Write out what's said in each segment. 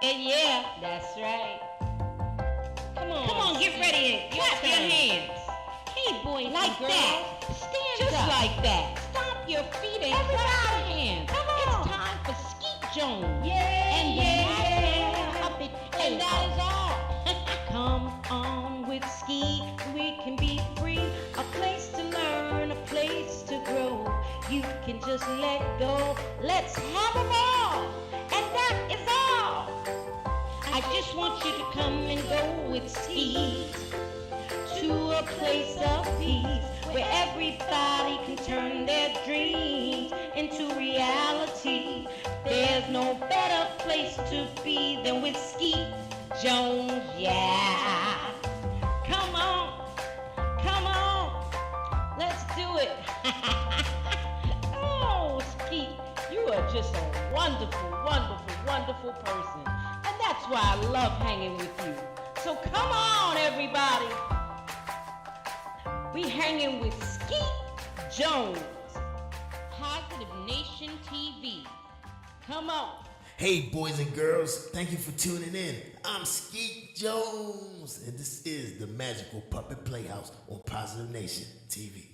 And yeah, that's right. Come on, get ready and clap your hands. Hey, boys like and girls, that. Stand just up. Like that. Stomp your feet and clap your hands. Come on. It's time for Skeet Jones. Yeah, and the puppet. And that is all. Come on with Skeet. We can be free. A place to learn, a place to grow. You can just let go. Let's have a ball. And that is all. I just want you to come and go with Skeet to a place of peace where everybody can turn their dreams into reality. There's no better place to be than with Skeet Jones, yeah. Come on, let's do it. Oh, Skeet, you are just a wonderful, wonderful, wonderful person. And that's why I love hanging with you. So come on, everybody. We hanging with Skeet Jones, Positive Nation TV. Come on. Hey, boys and girls, thank you for tuning in. I'm Skeet Jones, and this is the Magical Puppet Playhouse on Positive Nation TV.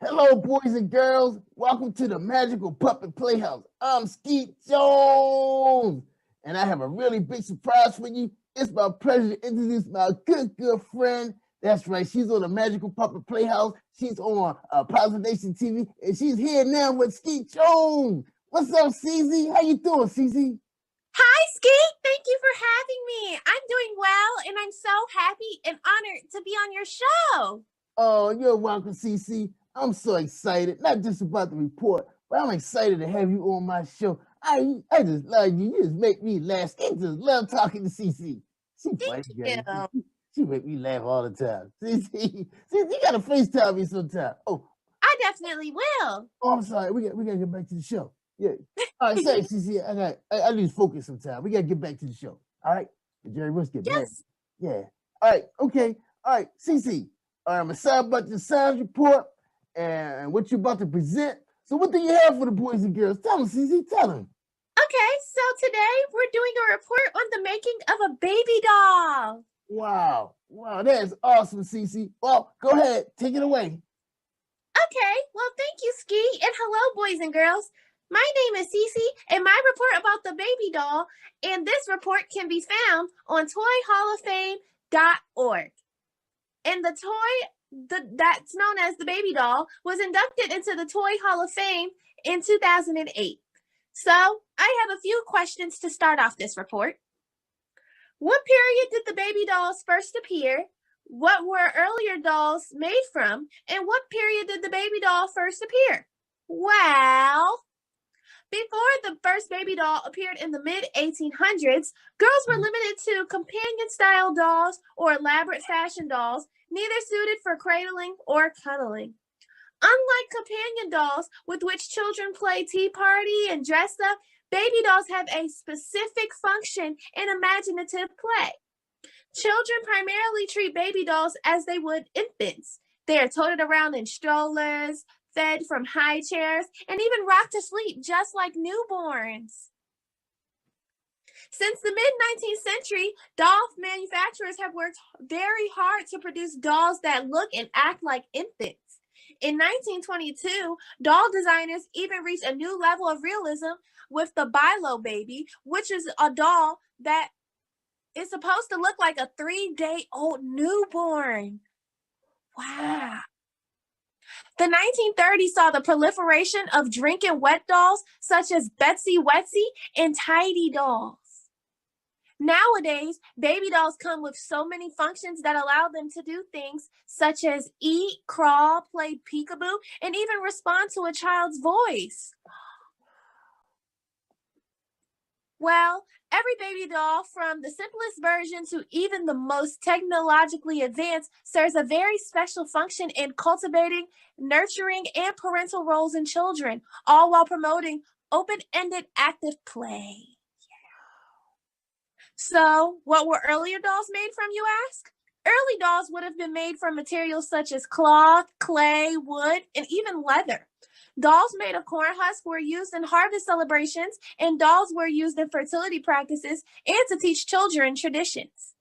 Hello, boys and girls. Welcome to the Magical Puppet Playhouse. I'm Skeet Jones, and I have a really big surprise for you. It's my pleasure to introduce my good friend. That's right, she's on the Magical Puppet Playhouse. She's on Positive Nation TV, and she's here now with Skeet Jones. What's up, CZ? How you doing, CZ? Hi, Skeet. Thank you for having me. I'm doing well, and I'm so happy and honored to be on your show. Oh, you're welcome, CC. I'm so excited, not just about the report, but I'm excited to have you on my show. I just love you. You just make me laugh. I just love talking to CC. Thank you. She make me laugh all the time. CC, you gotta FaceTime me sometime. Oh, I definitely will. Oh, I'm sorry. We gotta get back to the show. Yeah. All right, sorry, CC. I lose focus sometimes. We gotta get back to the show. All right, Jerry, let's get back. Yeah. All right. Okay. All right, CC. I'm excited about the science report and what you're about to present. So, what do you have for the boys and girls? Tell them, CC. Tell them. Okay, so today we're doing a report on the making of a baby doll. Wow, that is awesome, CC. Well, go ahead, take it away. Okay, well, thank you, Skeet, and hello, boys and girls. My name is Cece, and my report about the baby doll, and this report can be found on toyhalloffame.org. And the toy that's known as the baby doll was inducted into the Toy Hall of Fame in 2008. So I have a few questions to start off this report. What period did the baby dolls first appear? What were earlier dolls made from? And what period did the baby doll first appear? Well, before the first baby doll appeared in the mid-1800s, girls were limited to companion-style dolls or elaborate fashion dolls, neither suited for cradling or cuddling. Unlike companion dolls with which children play tea party and dress up, baby dolls have a specific function in imaginative play. Children primarily treat baby dolls as they would infants. They are toted around in strollers, fed from high chairs, and even rocked to sleep just like newborns. Since the mid-19th century, doll manufacturers have worked very hard to produce dolls that look and act like infants. In 1922, doll designers even reached a new level of realism with the Bilo baby, which is a doll that is supposed to look like a 3-day-old newborn. Wow. The 1930s saw the proliferation of drinking wet dolls such as Betsy Wetsy and Tidy dolls. Nowadays, baby dolls come with so many functions that allow them to do things such as eat, crawl, play peekaboo, and even respond to a child's voice. Well, every baby doll, from the simplest version to even the most technologically advanced, serves a very special function in cultivating, nurturing, and parental roles in children, all while promoting open-ended active play. So, what were earlier dolls made from, you ask? Early dolls would have been made from materials such as cloth, clay, wood, and even leather. Dolls made of corn husk were used in harvest celebrations, and dolls were used in fertility practices and to teach children traditions.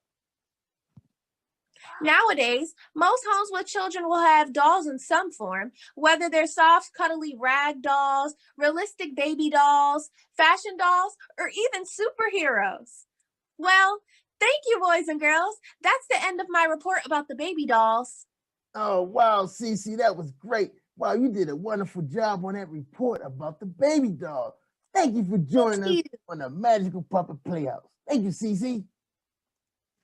Nowadays, most homes with children will have dolls in some form, whether they're soft, cuddly rag dolls, realistic baby dolls, fashion dolls, or even superheroes. Well, thank you, boys and girls. That's the end of my report about the baby dolls. Oh, wow, Cece, that was great. Wow, you did a wonderful job on that report about the baby doll. Thank you for joining us on the Magical Puppet Playhouse. Thank you, Cece.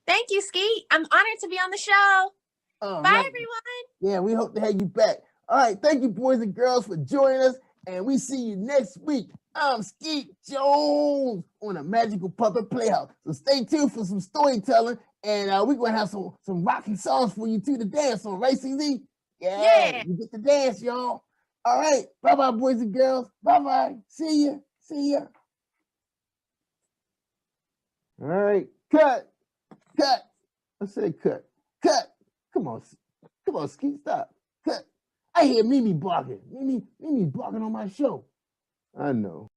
Thank you, Skeet. I'm honored to be on the show. Bye, everyone. Yeah, we hope to have you back. All right, thank you, boys and girls, for joining us, and we see you next week. I'm Skeet Jones on the Magical Puppet Playhouse. So stay tuned for some storytelling, and we're going to have some rocking songs for you, too, to dance on, right, CZ? Yeah, you get to dance, y'all. All right, bye-bye, boys and girls. Bye-bye. See ya. See ya. All right, cut. Cut. I said cut. Cut. Come on, Skeet, stop. Cut. I hear Mimi barking. Mimi barking on my show. I know.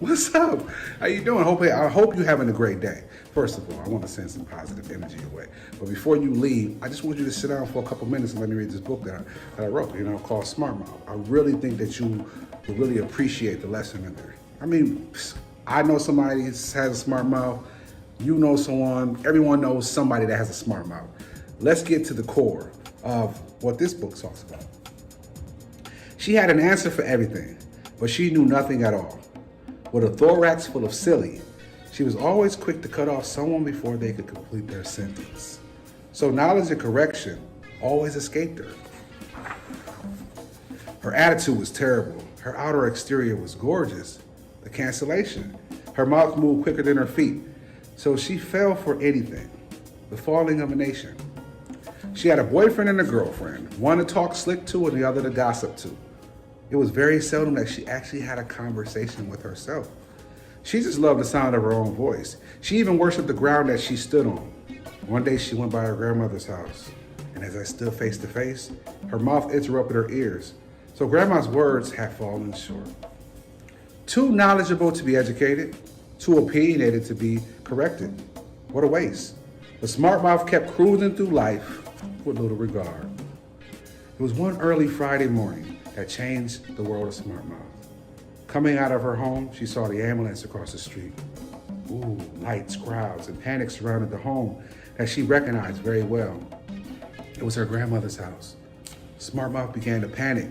What's up? How you doing? I hope you're having a great day. First of all, I want to send some positive energy your way. But before you leave, I just want you to sit down for a couple minutes and let me read this book that I wrote, called Smart Mouth. I really think that you will really appreciate the lesson in there. I mean, I know somebody has a smart mouth. You know someone. Everyone knows somebody that has a smart mouth. Let's get to the core of what this book talks about. She had an answer for everything, but she knew nothing at all. With a thorax full of silly, she was always quick to cut off someone before they could complete their sentence. So knowledge and correction always escaped her. Her attitude was terrible. Her outer exterior was gorgeous. The cancellation. Her mouth moved quicker than her feet. So she fell for anything. The falling of a nation. She had a boyfriend and a girlfriend, one to talk slick to and the other to gossip to. It was very seldom that she actually had a conversation with herself. She just loved the sound of her own voice. She even worshiped the ground that she stood on. One day she went by her grandmother's house, and as I stood face to face, her mouth interrupted her ears. So grandma's words had fallen short. Too knowledgeable to be educated, too opinionated to be corrected. What a waste. The smart mouth kept cruising through life with little regard. It was one early Friday morning that changed the world of Smart Mouth. Coming out of her home, she saw the ambulance across the street. Ooh, lights, crowds, and panic surrounded the home that she recognized very well. It was her grandmother's house. Smart Mouth began to panic.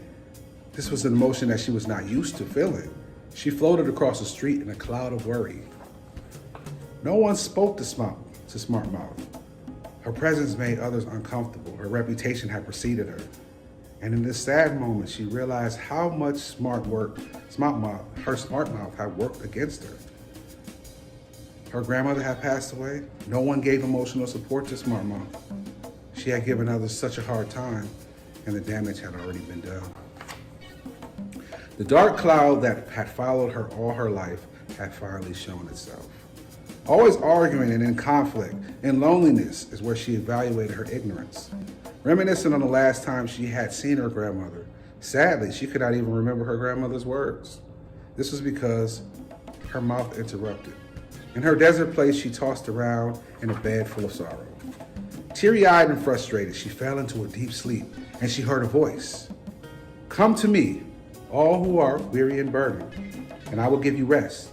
This was an emotion that she was not used to feeling. She floated across the street in a cloud of worry. No one spoke to Smart Mouth. Her presence made others uncomfortable. Her reputation had preceded her. And in this sad moment, she realized how much her smart mouth had worked against her. Her grandmother had passed away. No one gave emotional support to Smart Mouth. She had given others such a hard time, and the damage had already been done. The dark cloud that had followed her all her life had finally shown itself. Always arguing and in conflict, in loneliness is where she evaluated her ignorance. Reminiscing on the last time she had seen her grandmother, sadly, she could not even remember her grandmother's words. This was because her mouth interrupted. In her desert place, she tossed around in a bed full of sorrow. Teary-eyed and frustrated, she fell into a deep sleep, and she heard a voice. "Come to me, all who are weary and burdened, and I will give you rest.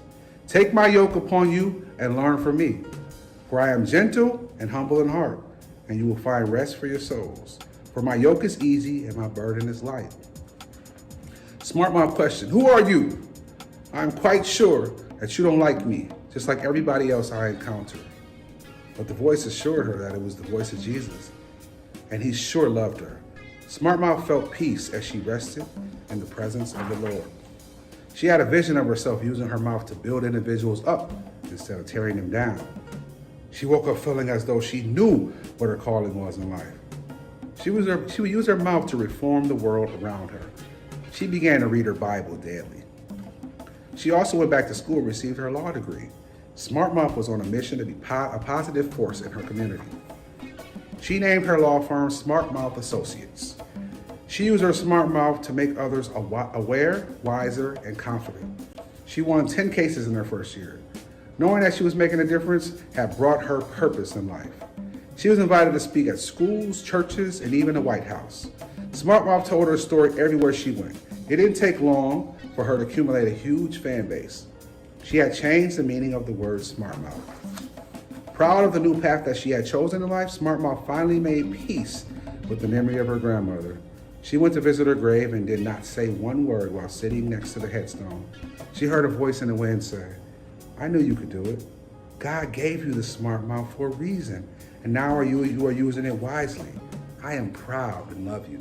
Take my yoke upon you and learn from me, for I am gentle and humble in heart, and you will find rest for your souls. For my yoke is easy and my burden is light." Smart Mouth questioned, "Who are you? I'm quite sure that you don't like me, just like everybody else I encounter." But the voice assured her that it was the voice of Jesus, and he sure loved her. Smart Mouth felt peace as she rested in the presence of the Lord. She had a vision of herself using her mouth to build individuals up instead of tearing them down. She woke up feeling as though she knew what her calling was in life. She would use her mouth to reform the world around her. She began to read her Bible daily. She also went back to school and received her law degree. Smart Mouth was on a mission to be a positive force in her community. She named her law firm Smart Mouth Associates. She used her smart mouth to make others aware, wiser, and confident. She won 10 cases in her first year. Knowing that she was making a difference had brought her purpose in life. She was invited to speak at schools, churches, and even the White House. Smart Mouth told her story everywhere she went. It didn't take long for her to accumulate a huge fan base. She had changed the meaning of the word smart mouth. Proud of the new path that she had chosen in life, Smart Mouth finally made peace with the memory of her grandmother. She went to visit her grave and did not say one word while sitting next to the headstone. She heard a voice in the wind say, "I knew you could do it. God gave you the smart mouth for a reason, and now you are using it wisely. I am proud and love you."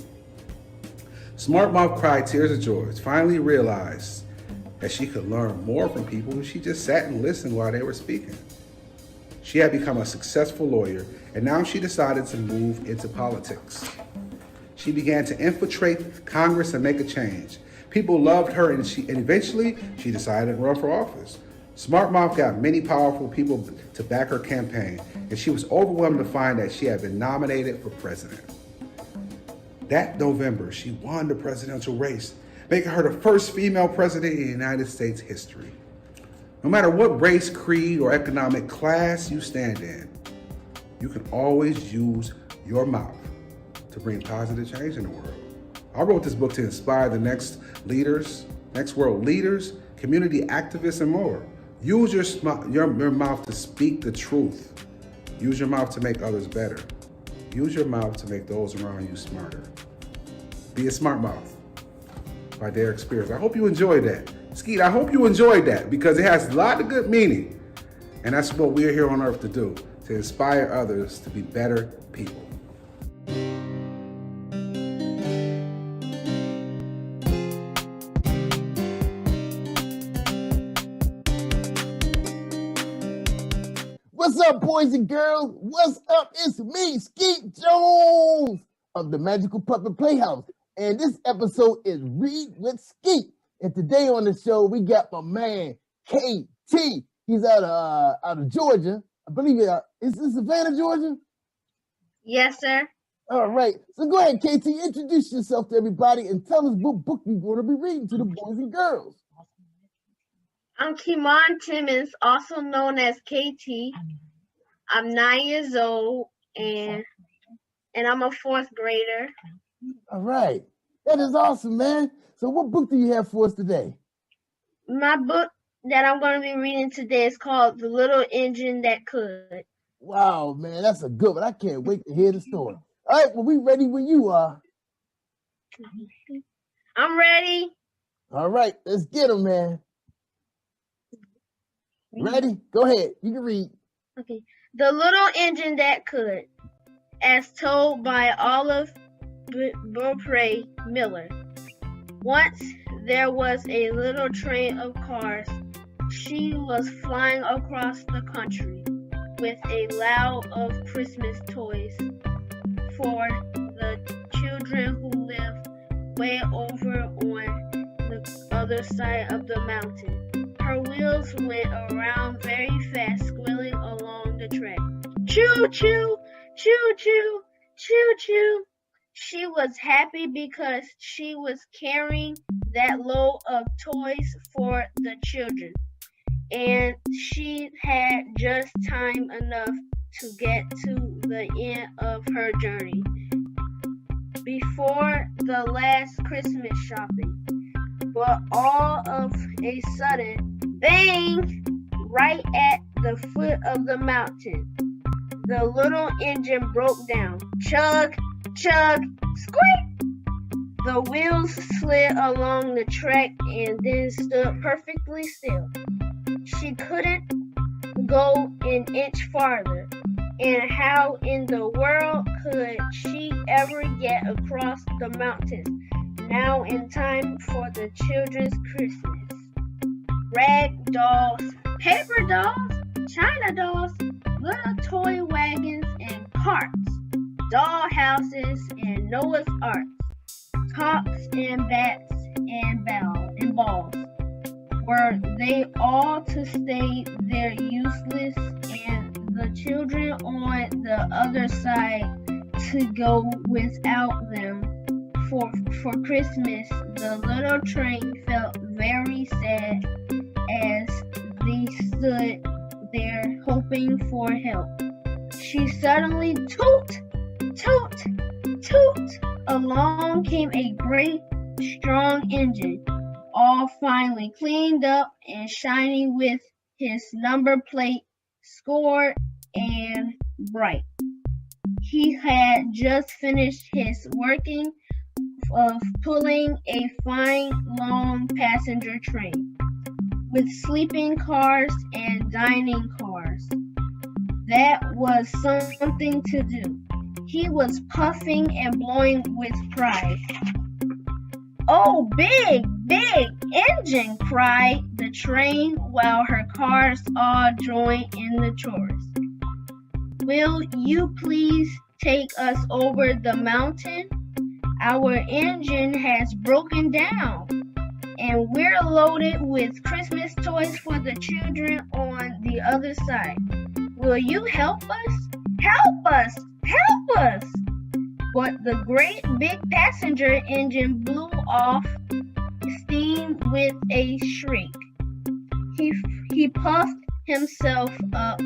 Smart Mouth cried tears of joy, finally realized that she could learn more from people if she just sat and listened while they were speaking. She had become a successful lawyer, and now she decided to move into politics. She began to infiltrate Congress and make a change. People loved her, and eventually she decided to run for office. Smart Mouth got many powerful people to back her campaign, and she was overwhelmed to find that she had been nominated for president. That November, she won the presidential race, making her the first female president in United States history. No matter what race, creed, or economic class you stand in, you can always use your mouth to bring positive change in the world. I wrote this book to inspire the next world leaders, community activists, and more. Use your mouth to speak the truth. Use your mouth to make others better. Use your mouth to make those around you smarter. Be a Smart Mouth by Derek Spears. I hope you enjoyed that. Skeet, I hope you enjoyed that because it has a lot of good meaning. And that's what we're here on earth to do, to inspire others to be better people. What's up, boys and girls? What's up? It's me, Skeet Jones of the Magical Puppet Playhouse. And this episode is Read with Skeet. And today on the show, we got my man, KT. He's out of Georgia. I believe is this Savannah, Georgia? Yes, sir. All right. So go ahead, KT. Introduce yourself to everybody and tell us what book you're going to be reading to the boys and girls. I'm Kimon Timmons, also known as KT. I'm 9 years old, and I'm a fourth grader. All right. That is awesome, man. So what book do you have for us today? My book that I'm going to be reading today is called The Little Engine That Could. Wow, man, that's a good one. I can't wait to hear the story. All right, well, we ready when you are. I'm ready. All right, let's get them, man. Ready? Go ahead. You can read. Okay. The Little Engine That Could, as told by Olive Beaupre Miller. Once there was a little train of cars. She was flying across the country with a load of Christmas toys for the children who lived way over on the other side of the mountain. Her wheels went around very fast, squealing along the track. Choo choo, choo choo, choo choo. She was happy because she was carrying that load of toys for the children, and she had just time enough to get to the end of her journey before the last Christmas shopping. But all of a sudden, bang! Right at the foot of the mountain, the little engine broke down. Chug, chug, squeak! The wheels slid along the track and then stood perfectly still. She couldn't go an inch farther. And how in the world could she ever get across the mountains now in time for the children's Christmas? Rag dolls, paper dolls, china dolls, little toy wagons and carts, doll houses and Noah's Arks, tops and bats and balls. Were they all to stay there useless and the children on the other side to go without them? For Christmas, the little train felt very sad as they stood there hoping for help. She suddenly toot, toot, toot. Along came a great strong engine, all finely cleaned up and shining with his number plate scored and bright. He had just finished his working of pulling a fine long passenger train with sleeping cars and dining cars. That was something to do. He was puffing and blowing with pride. "Oh, big engine," cried the train while her cars all joined in the chorus. "Will you please take us over the mountain? Our engine has broken down, and we're loaded with Christmas toys for the children on the other side. Will you help us? Help us! Help us!" But the great big passenger engine blew off steam with a shriek. He puffed himself up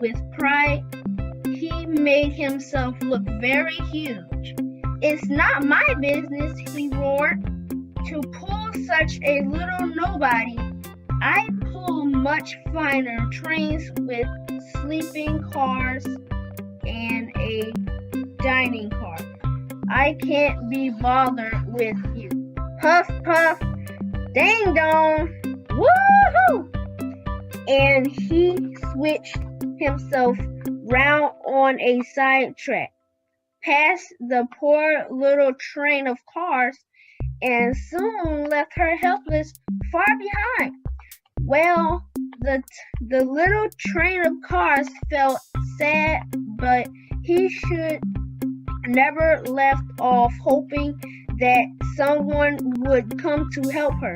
with pride. He made himself look very huge. "It's not my business," he roared, "to pull such a little nobody. I pull much finer trains with sleeping cars and a dining car. I can't be bothered with you." Puff, puff, ding dong, woohoo! And he switched himself round on a side track, past the poor little train of cars, and soon left her helpless far behind. Well, the little train of cars felt sad, but he should never left off hoping that someone would come to help her.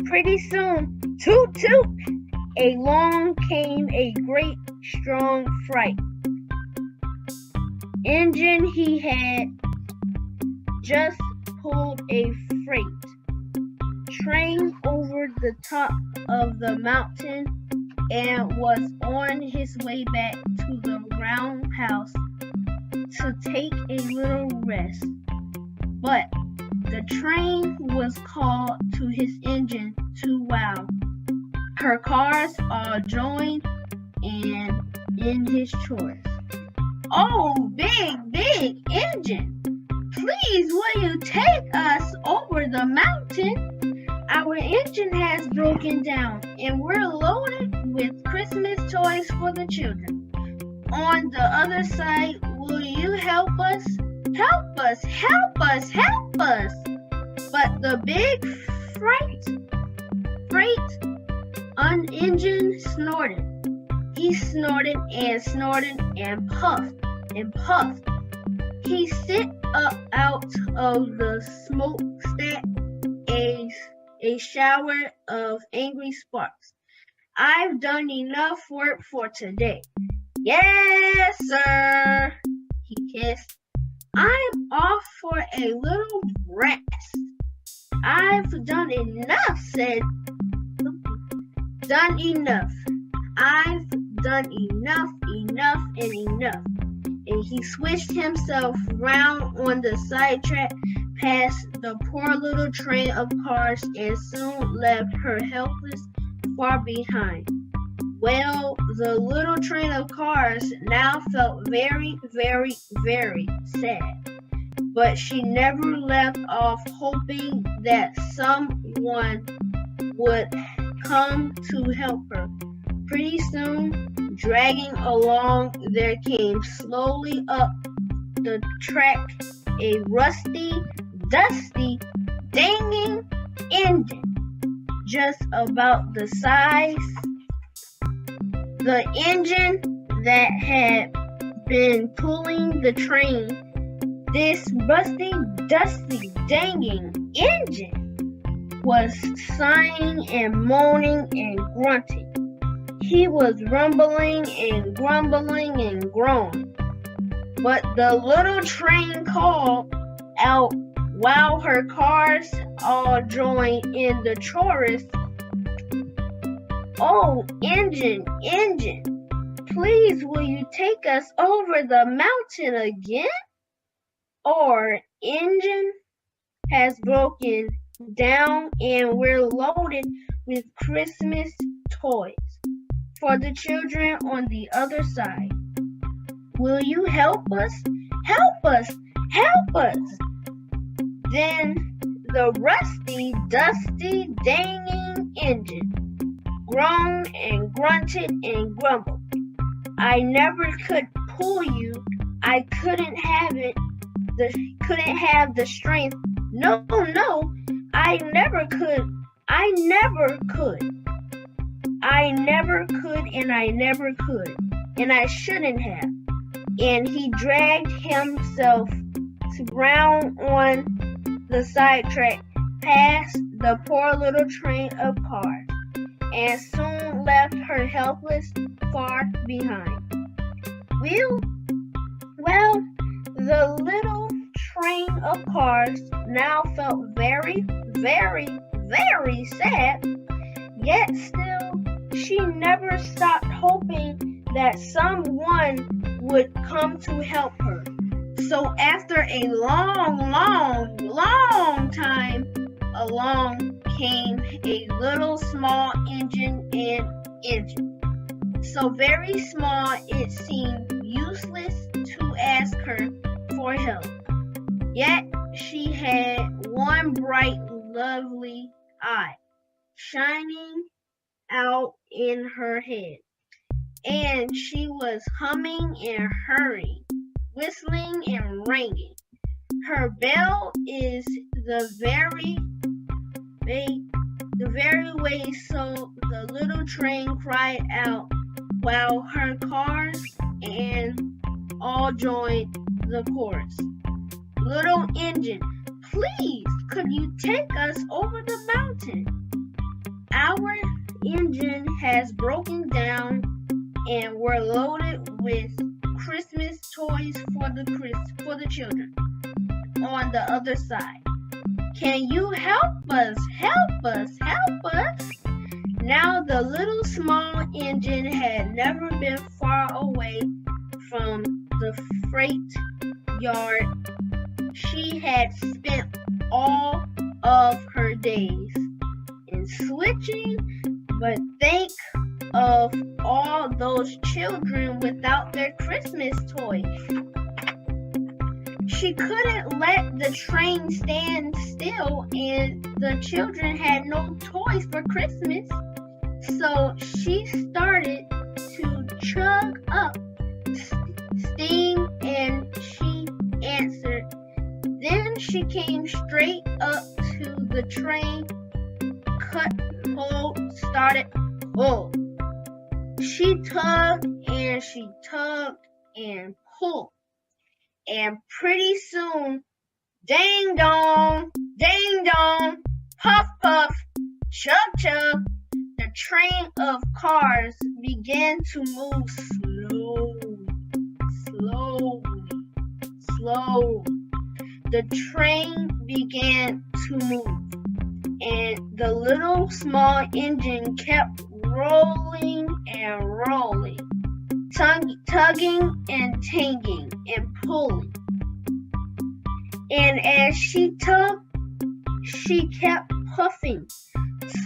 Pretty soon, toot toot, along came a great strong freight engine. He had just pulled a freight train over the top of the mountain and was on his way back to the roundhouse to take a little rest. But the train was called to his engine to wow. Her cars all joined and in his chorus. "Oh, big engine, please will you take us over the mountain? Our engine has broken down and we're loaded with Christmas toys for the children. On the other side, will you help us? Help us, help us, help us!" But the big freight engine snorted. He snorted and puffed and puffed. He sent up out of the smokestack a shower of angry sparks. "I've done enough work for today." "Yes, sir," he hissed. "I'm off for a little rest." "I've done enough," said "Done enough. I've done enough and enough." And he switched himself round on the sidetrack past the poor little train of cars and soon left her helpless far behind. Well, the little train of cars now felt very, very, very sad. but she never left off hoping that someone would come to help her. Pretty soon, dragging along, there came slowly up the track a rusty, dusty, dangling engine, just about the size. The engine that had been pulling the train, this rusty, dusty, dangling engine, was sighing and moaning and grunting. He was rumbling and grumbling and groaning. But the little train called out while her cars all joined in the chorus. Oh, engine, engine, please will you take us over the mountain again? Our engine has broken down and we're loaded with Christmas toys for the children on the other side. Will you help us? Help us! Help us! Then the rusty, dusty, dangling engine groaned and grunted and grumbled. I never could pull you. I couldn't have it. Couldn't have the strength. No, no, I never could. I never could. I never could, and I never could, and I shouldn't have. And he dragged himself to ground on the sidetrack past the poor little train of cars, and soon left her helpless far behind. Well, the little train of cars now felt very, very, very sad, yet still she never stopped hoping that someone would come to help her. So after a long, long, long time, along came a little small engine. So very small it seemed useless to ask her for help. Yet she had one bright, lovely eye shining out in her head, and she was humming and hurrying, whistling and ringing. Her bell is the very way, so the little train cried out while her cars and all joined the chorus. Little engine, please, could you take us over the mountain? Our engine has broken down and we're loaded with Christmas toys for the children on the other side. Can you help us? Help us! Help us! Now the little small engine had never been far away from the freight yard. She had spent all of her days in switching, but think of all those children without their Christmas toys. She couldn't let the train stand still, and the children had no toys for Christmas. So she started to chug up steam, and she answered. Then she came straight up to the train, cut hold, started pull. She tugged and she tugged and pulled. And pretty soon, ding dong, puff puff, chug chug, the train of cars began to move slowly. The train began to move, and the little small engine kept rolling and rolling, tugging and tanging and pulling. And as she tugged, she kept puffing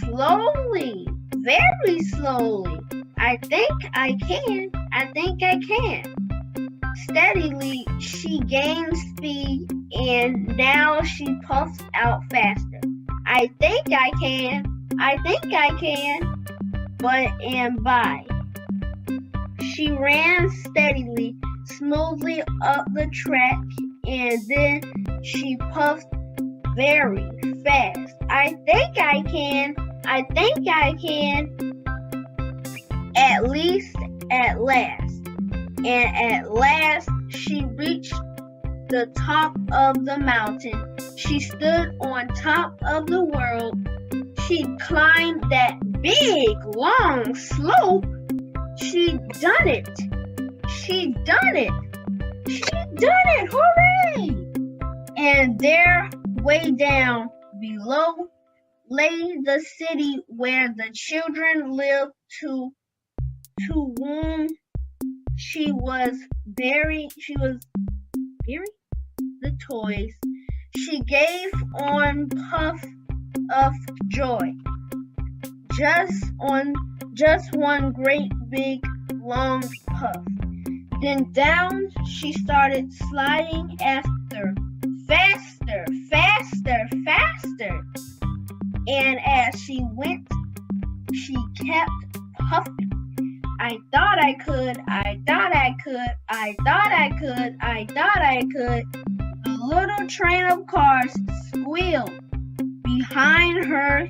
slowly, very slowly. I think I can. steadily she gained speed and now she puffs out faster. I think I can. But and by. She ran steadily, smoothly up the track, and then she puffed very fast. I think I can. At last. And at last she reached the top of the mountain. She stood on top of the world. She climbed that big, long slope. She done it. Hooray! And there, way down below, lay the city where the children lived to whom she was buried the toys. She gave on puff of joy. Just one great big long puff. Then down she started sliding after. Faster. And as she went, she kept puffing. I thought I could. The little train of cars squealed behind her,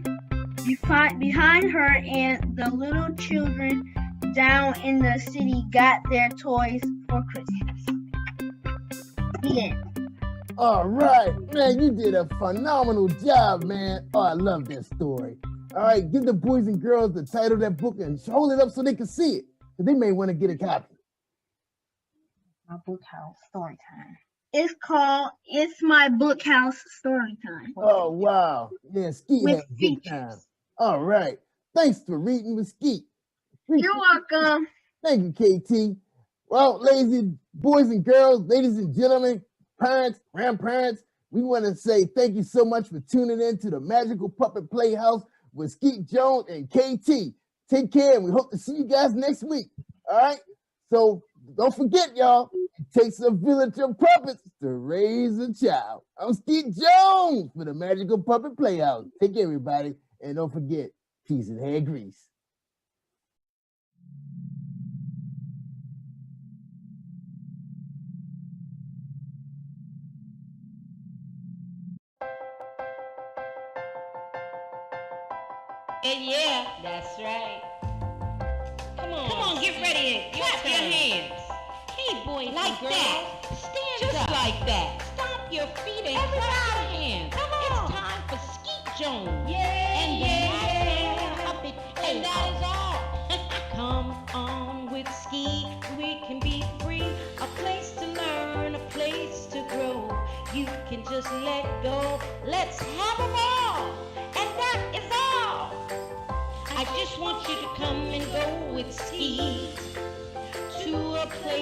and the little children down in the city got their toys for Christmas. The end. All right, man, you did a phenomenal job, man. Oh, I love that story. All right, give the boys and girls the title of that book and hold it up so they can see it. Because they may want to get a copy. My book house story time. It's called It's My Book House Story Time. Oh, wow. Yeah, Skeet With had a good time. All right. Thanks for reading with Skeet. You're welcome. Thank you, KT. Well, boys and girls, ladies and gentlemen, parents, grandparents, we want to say thank you so much for tuning in to the Magical Puppet Playhouse with Skeet Jones and KT. Take care, and we hope to see you guys next week. All right? So don't forget, y'all, it takes a village of puppets to raise a child. I'm Skeet Jones for the Magical Puppet Playhouse. Take care, everybody, and don't forget, peace and hair grease. And yeah, that's right. Come on, get ready and clap your hands. Hey, boys, like that. Stand just up. Like that. Stomp your feet and clap your hands. Come on. It's time for Skeet Jones. And that is all. Come on with Skeet, we can be free. A place to learn, a place to grow. You can just let go. Let's have a ball. And that is all. I just want you to come and go with Skeet to a place